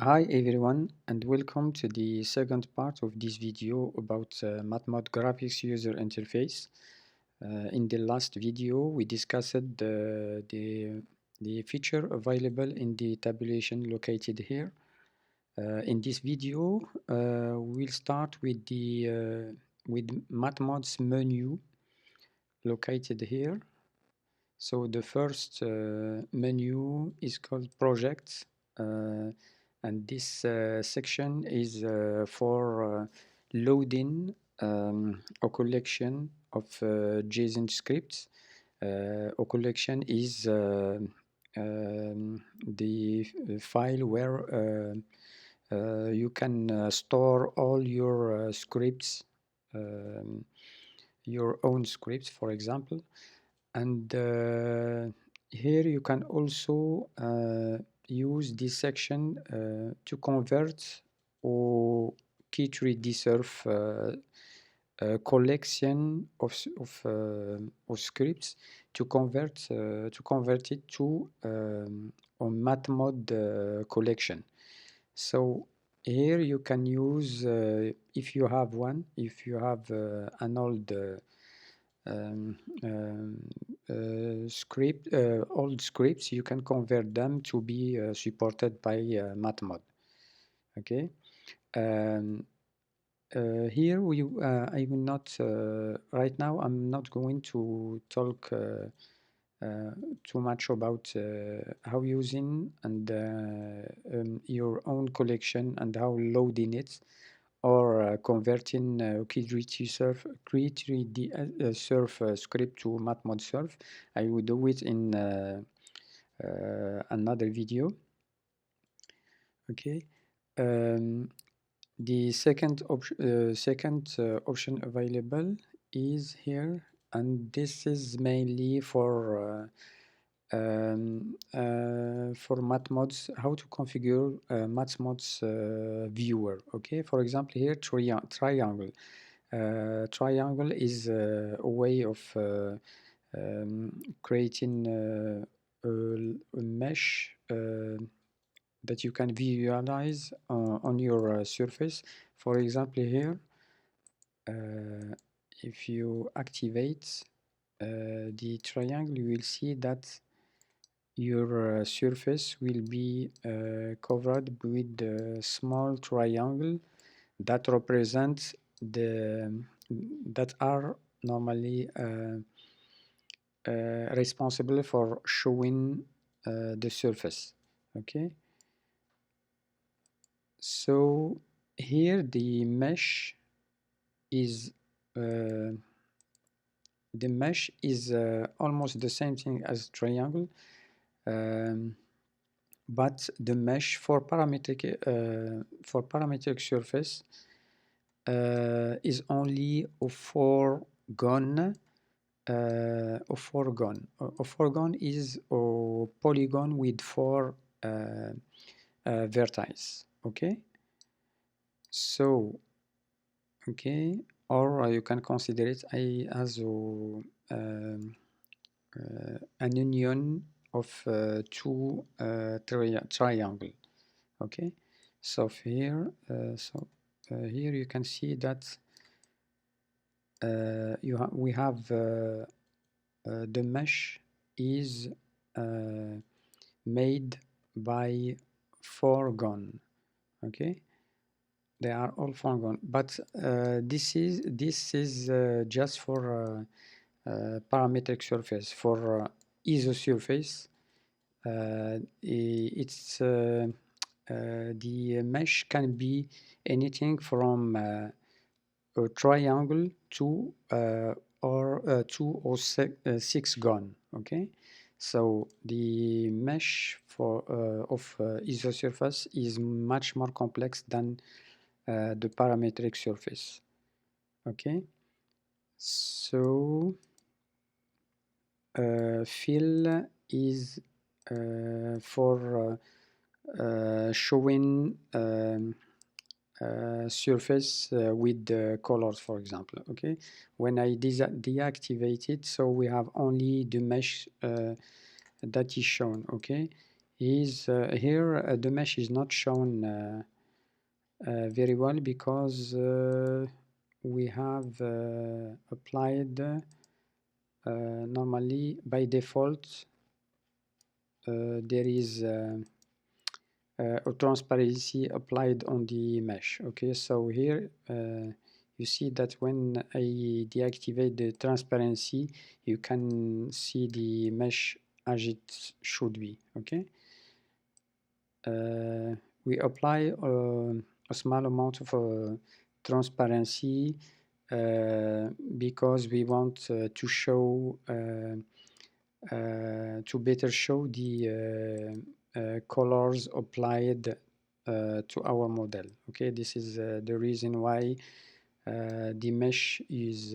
Hi everyone, and welcome to the second part of this video about MathMod graphics user interface. In the last video we discussed the feature available in the tabulation located here. In this video we'll start with with MathMod's menu located here. So the first menu is called projects, and this section is for loading a collection of JSON scripts. A collection is the file where you can store all your scripts, your own scripts, for example. And here you can also use this section to convert or key3D surf collection of scripts to convert it to a MathMod collection. So here you can use, if you have an old old scripts, you can convert them to be supported by MathMod. Okay. Here I will not right now. I'm not going to talk too much about how using and your own collection and how loading it, or converting key3D surf script to MathMod surf. I will do it in another video. Okay. The second option available is here, and this is mainly for MathMod's, how to configure MathMod's viewer. Okay, for example, here triangle. Triangle is a way of creating a mesh that you can visualize on your surface. For example, here, if you activate the triangle, you will see that your surface will be covered with a small triangle that represents that are normally responsible for showing the surface. Okay. So here the mesh is almost the same thing as triangle, but the mesh for parametric surface is only a four-gon. A four-gon is a polygon with four vertices. Okay. So, okay, or you can consider it as an union of two triangle. Okay, so here, here you can see that we have the mesh is made by four-gon. Okay, they are all four-gon, but this is just for parametric surface. For isosurface, it's the mesh can be anything from a triangle to two or six gon. Okay, so the mesh for of isosurface is much more complex than the parametric surface. Okay, so fill is for showing surface with the colors, for example. Okay, when I deactivate it, so we have only the mesh that is shown. Okay, is here the mesh is not shown very well because we have applied normally by default there is a transparency applied on the mesh. Okay, so here you see that when I deactivate the transparency, you can see the mesh as it should be. Okay, we apply a small amount of transparency because we want to show to better show the colors applied to our model. Okay, this is the reason why the mesh is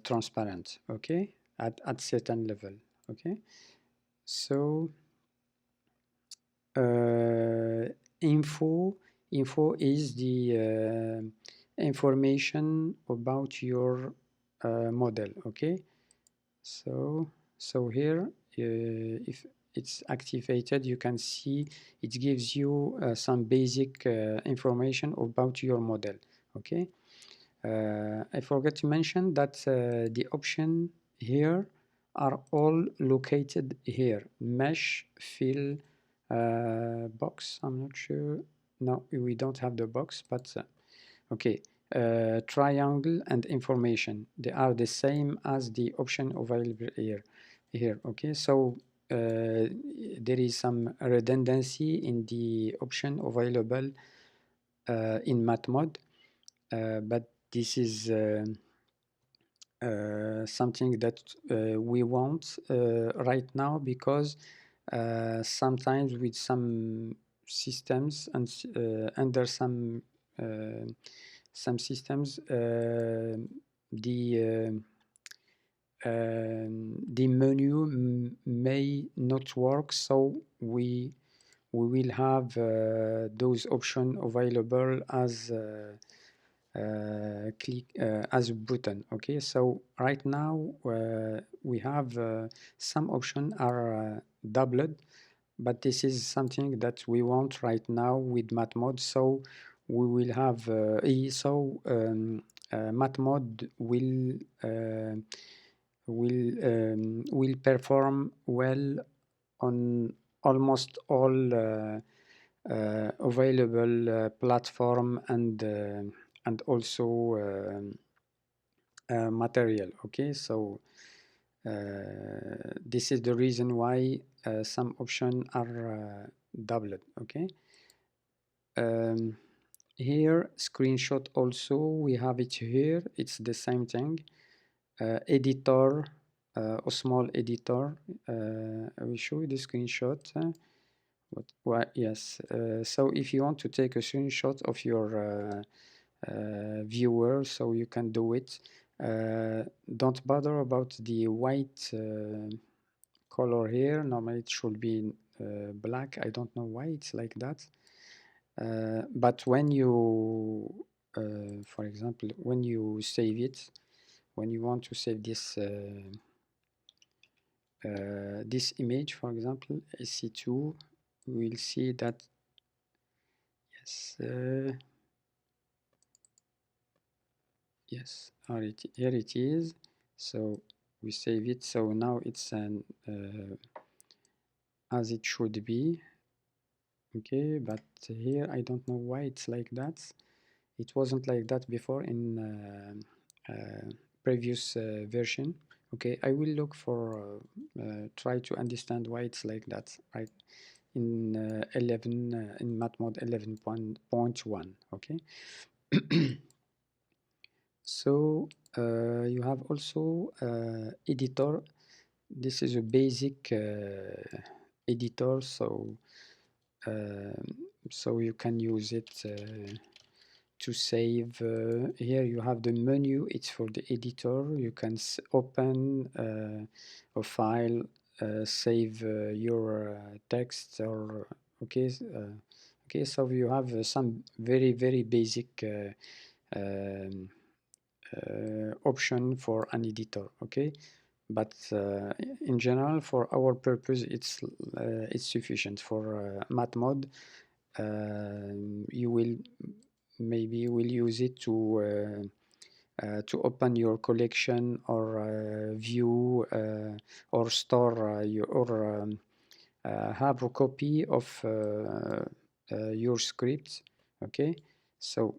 transparent. Okay, at certain level. Okay, so info is the information about your model. Okay, so here if it's activated, you can see it gives you some basic information about your model. Okay, I forgot to mention that the option here are all located here. Mesh, fill, box, I'm not sure. No, we don't have the box, but okay. Triangle and information, they are the same as the option available here. Okay, so there is some redundancy in the option available in MathMod, but this is something that we want right now because sometimes with some systems and under some systems the menu may not work, so we will have those options available as click as a button. Okay, so right now we have some options are doubled, but this is something that we want right now with MathMod. So we will have MathMod will perform well on almost all available platform and also material. Okay, so this is the reason why some options are doubled. Okay, here screenshot also we have it here. It's the same thing. Editor, a small editor. I will show you the screenshot. Yes. So if you want to take a screenshot of your viewer, so you can do it. Don't bother about the white color here. Normally it should be black. I don't know why it's like that. But when you, for example, when you save it, when you want to save this this image, for example, SC2, we will see that yes, yes, here it is. So we save it. So now it's an as it should be. Okay, but here I don't know why it's like that. It wasn't like that before in previous version. Okay, I will look for try to understand why it's like that, right? In 11 in MathMod 11.1. Okay. So you have also editor. This is a basic editor, so so you can use it to save. Here you have the menu, it's for the editor. You can open a file, save your text, or okay. Okay, so you have some very basic um, option for an editor. Okay, but in general, for our purpose, it's sufficient. For MathMod, you will use it to open your collection, or view, or store have a copy of your script. Okay, so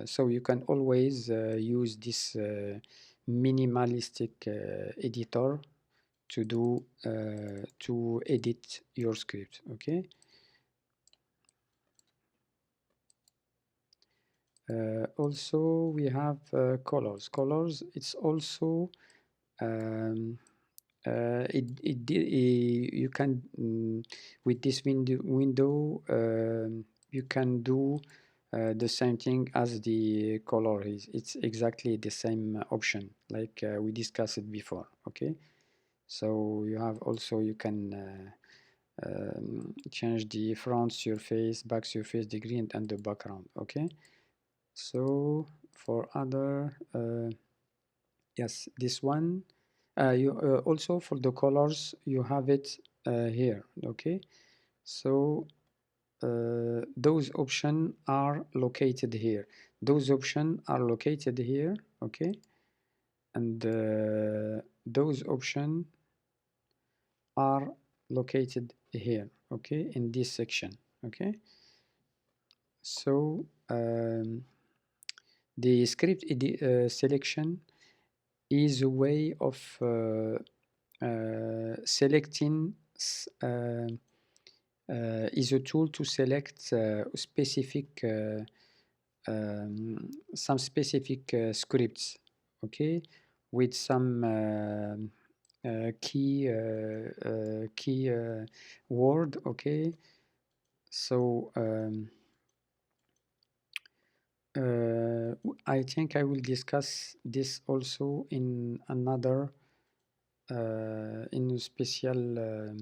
so you can always use this minimalistic editor to do to edit your script. Okay. Also, we have colors. It's also um, you can with this window you can do the same thing as the color is. It's exactly the same option like we discussed it before. Okay, so you have also, you can change the front surface, back surface, the green, and the background. Okay, so for other yes, this one, you also for the colors you have it here. Okay, so those options are located here. Those options are located here. Okay, and those options are located here. Okay, in this section. Okay, so the script selection is a way of selecting is a tool to select specific some specific scripts. Okay, with some key word. Okay, so I think I will discuss this also in another in a special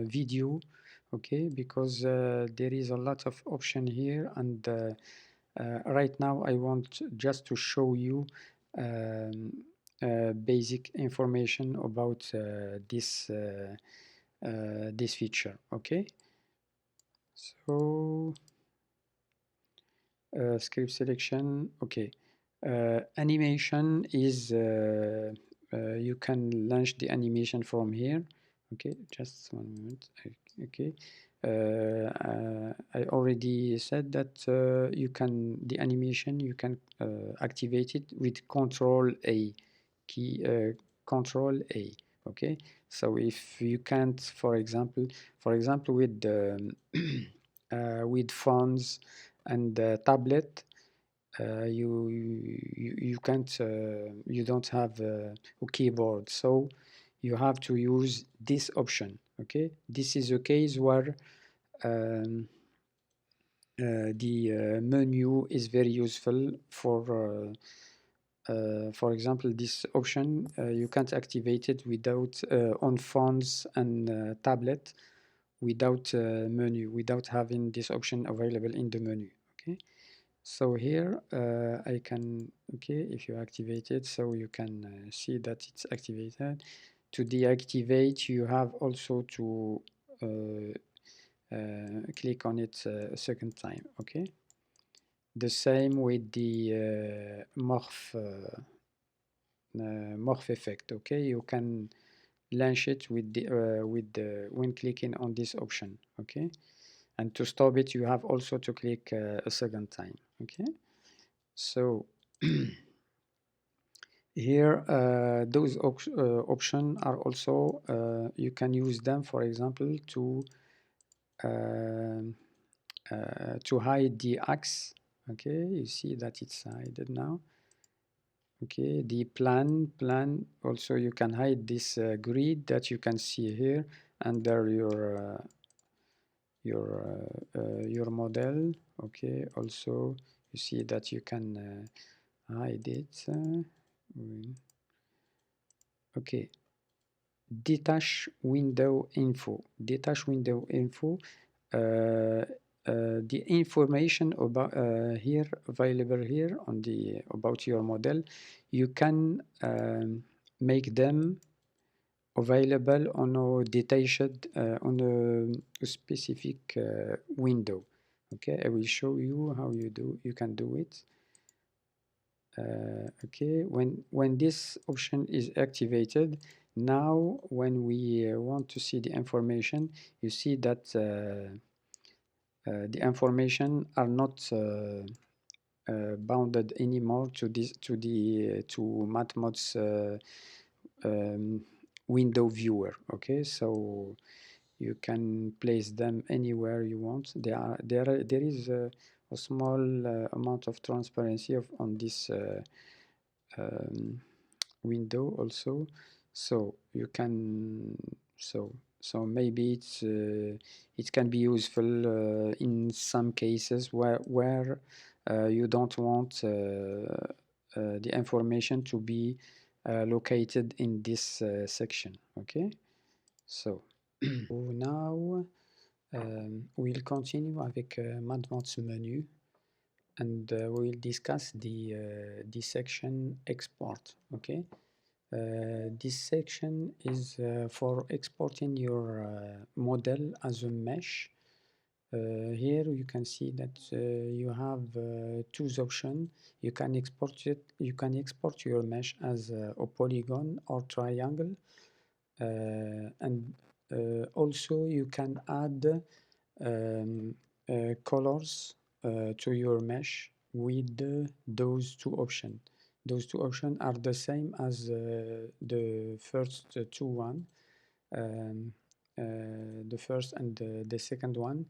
video. Okay, because there is a lot of option here, and right now I want just to show you basic information about this feature. Okay, so script selection. Okay, animation is you can launch the animation from here. Okay, just 1 minute. Okay, I already said that you can, the animation, you can activate it with Control A key, Control A. Okay, so if you can't, for example with with phones and tablet, you can't you don't have a keyboard, so you have to use this option. Okay, this is a case where um, the menu is very useful. For example, this option you can't activate it without on phones and tablet without menu, without having this option available in the menu. Okay, so here I can, okay, if you activate it, so you can see that it's activated. To deactivate, you have also to click on it a second time. Okay, the same with the morph effect. Okay, you can launch it with the when clicking on this option. Okay, and to stop it, you have also to click a second time. Okay, so here those options are also you can use them, for example, um to hide the axe. Okay, you see that it's hidden now. Okay, the plan also, you can hide this grid that you can see here under your model. Okay, also you see that you can hide it. Okay, detach window info. Detach window info the information about here available here on the about your model, you can make them available on a detached on a specific window. Okay, I will show you how you can do it. Okay, when this option is activated, now when we want to see the information, you see that the information are not bounded anymore to this to MathMod's window viewer. Okay, so you can place them anywhere you want. There is a small amount of transparency on this window also, so you can so maybe it can be useful in some cases where you don't want the information to be located in this section. Okay, so now we'll continue avec MathMod's menu, and we will discuss the section export. Okay, this section is for exporting your model as a mesh. Here you can see that you have two options. You can export it. You can export your mesh as a polygon or triangle, and also you can add colors to your mesh with those two options. Those two options are the same as the first two one, the first and the second one.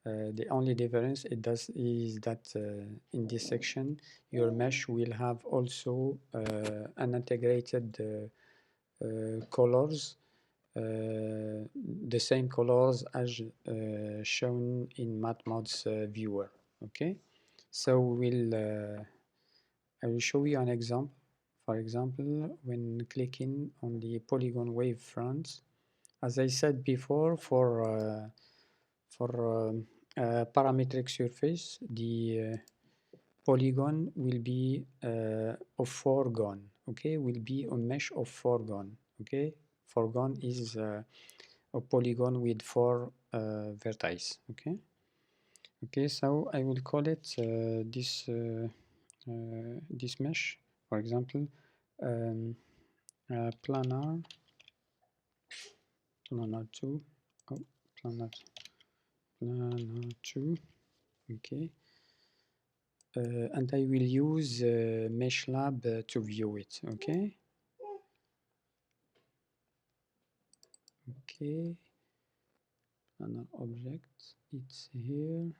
The only difference is that in this section your mesh will have also an integrated colors, the same colors as shown in MathMod's viewer. Okay, so I will show you an example. For example, when clicking on the polygon wavefront, as I said before, for parametric surface, the polygon will be of foregone. Okay, will be a mesh of foregone. Okay, foregone is a polygon with four vertices. Okay, okay, so I will call it this mesh, for example, planar 2, oh, planar 2, okay, and I will use mesh lab to view it. Okay, okay, planar object, it's here.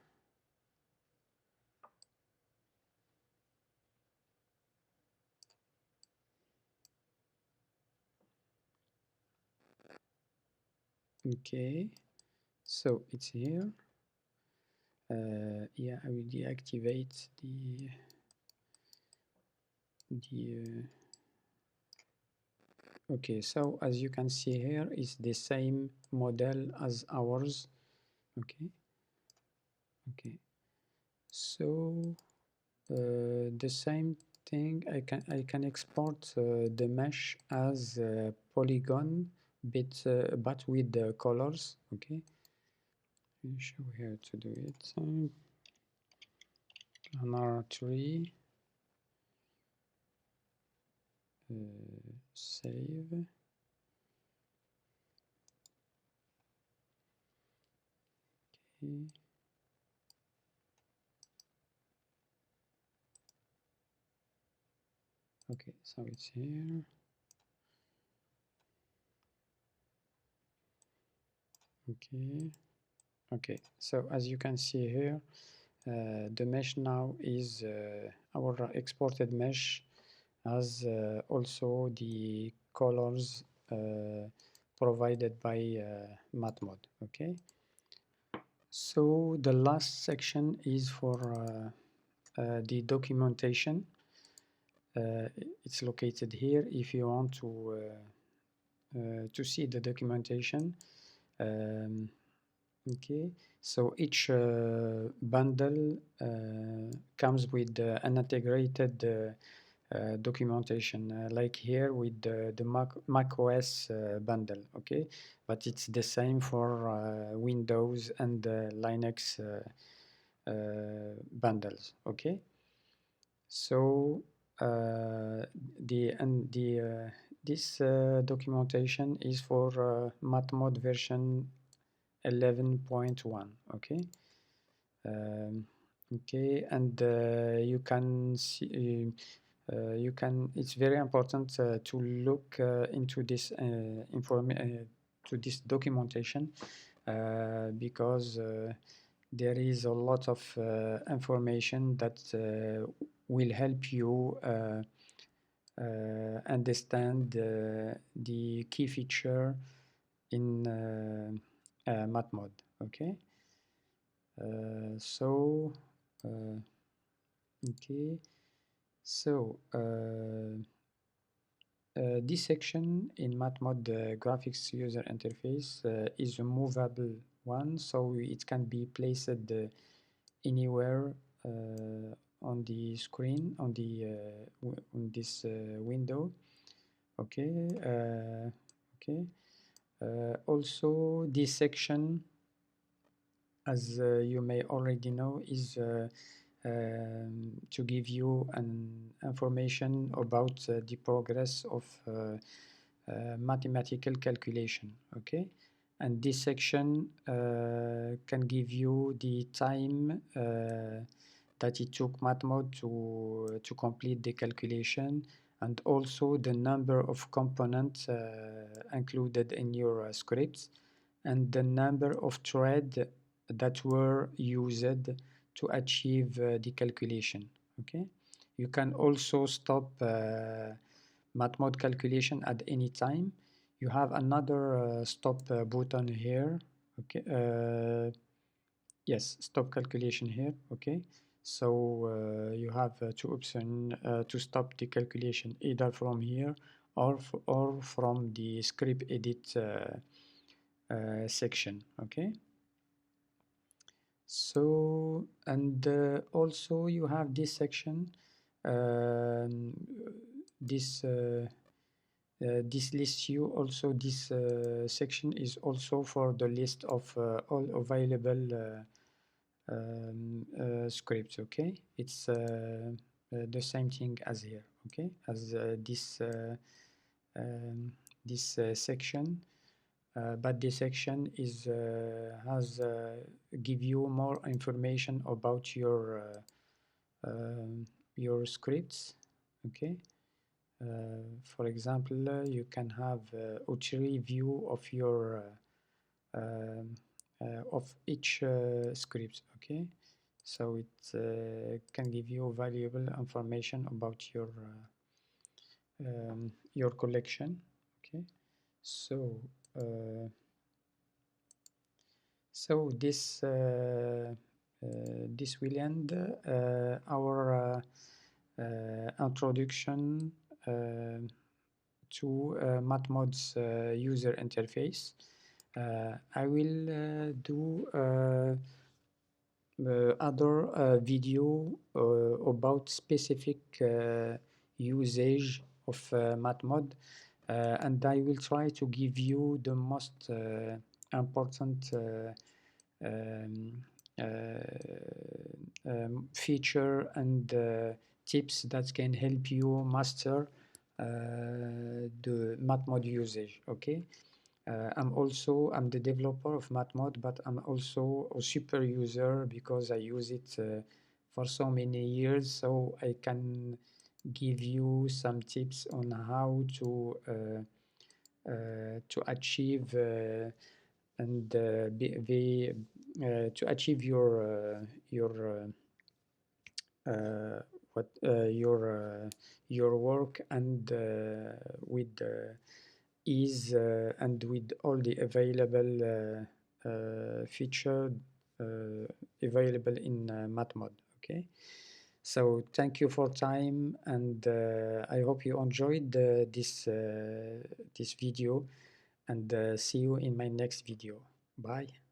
Okay, so it's here. Yeah, I will deactivate the okay, so as you can see here is the same model as ours. Okay, okay, so the same thing, I can export the mesh as polygon but with the colors. Okay, I'll show you how to do it. Planar 3, save. Okay. Okay, so it's here. Okay, okay, so as you can see here, the mesh now is our exported mesh has also the colors provided by MathMod. Okay, so the last section is for the documentation. It's located here. If you want to see the documentation, Okay, so each bundle comes with an integrated documentation, like here with the Mac OS bundle, okay? But it's the same for Windows and Linux bundles, okay? So this documentation is for MathMod version 11.1, okay? Um, okay, and you can see it's very important to look into this to this documentation because there is a lot of information that will help you understand the key feature in MathMod. Okay, so okay, so this section in MathMod graphics user interface is a movable one, so it can be placed anywhere on the screen on this window. Okay, okay. Also, this section, as you may already know, is to give you an information about the progress of mathematical calculation, okay? And this section can give you the time that it took MathMod to complete the calculation, and also the number of components included in your scripts, and the number of threads that were used to achieve the calculation, okay? You can also stop MathMod calculation at any time. You have another stop button here, okay? Yes, stop calculation here, okay? So you have two options to stop the calculation, either from here or from the script edit section, okay? So, and also you have this section, this this lists you also, this section is also for the list of all available scripts, okay? It's the same thing as here, okay? As this section, but this section is has give you more information about your scripts, okay? For example, you can have a tree view of your of each script, okay? So it can give you valuable information about your collection, okay? So so this will end our introduction to MathMod's user interface. I will do other video about specific usage of MathMod, and I will try to give you the most important um, uh, feature and tips that can help you master the MathMod usage, okay? I'm the developer of MathMod, but I'm also a super user because I use it for so many years, so I can give you some tips on how to achieve and to achieve your what your work, and with ease and with all the available feature available in MathMod, okay? So thank you for time, and I hope you enjoyed this video, and see you in my next video. Bye.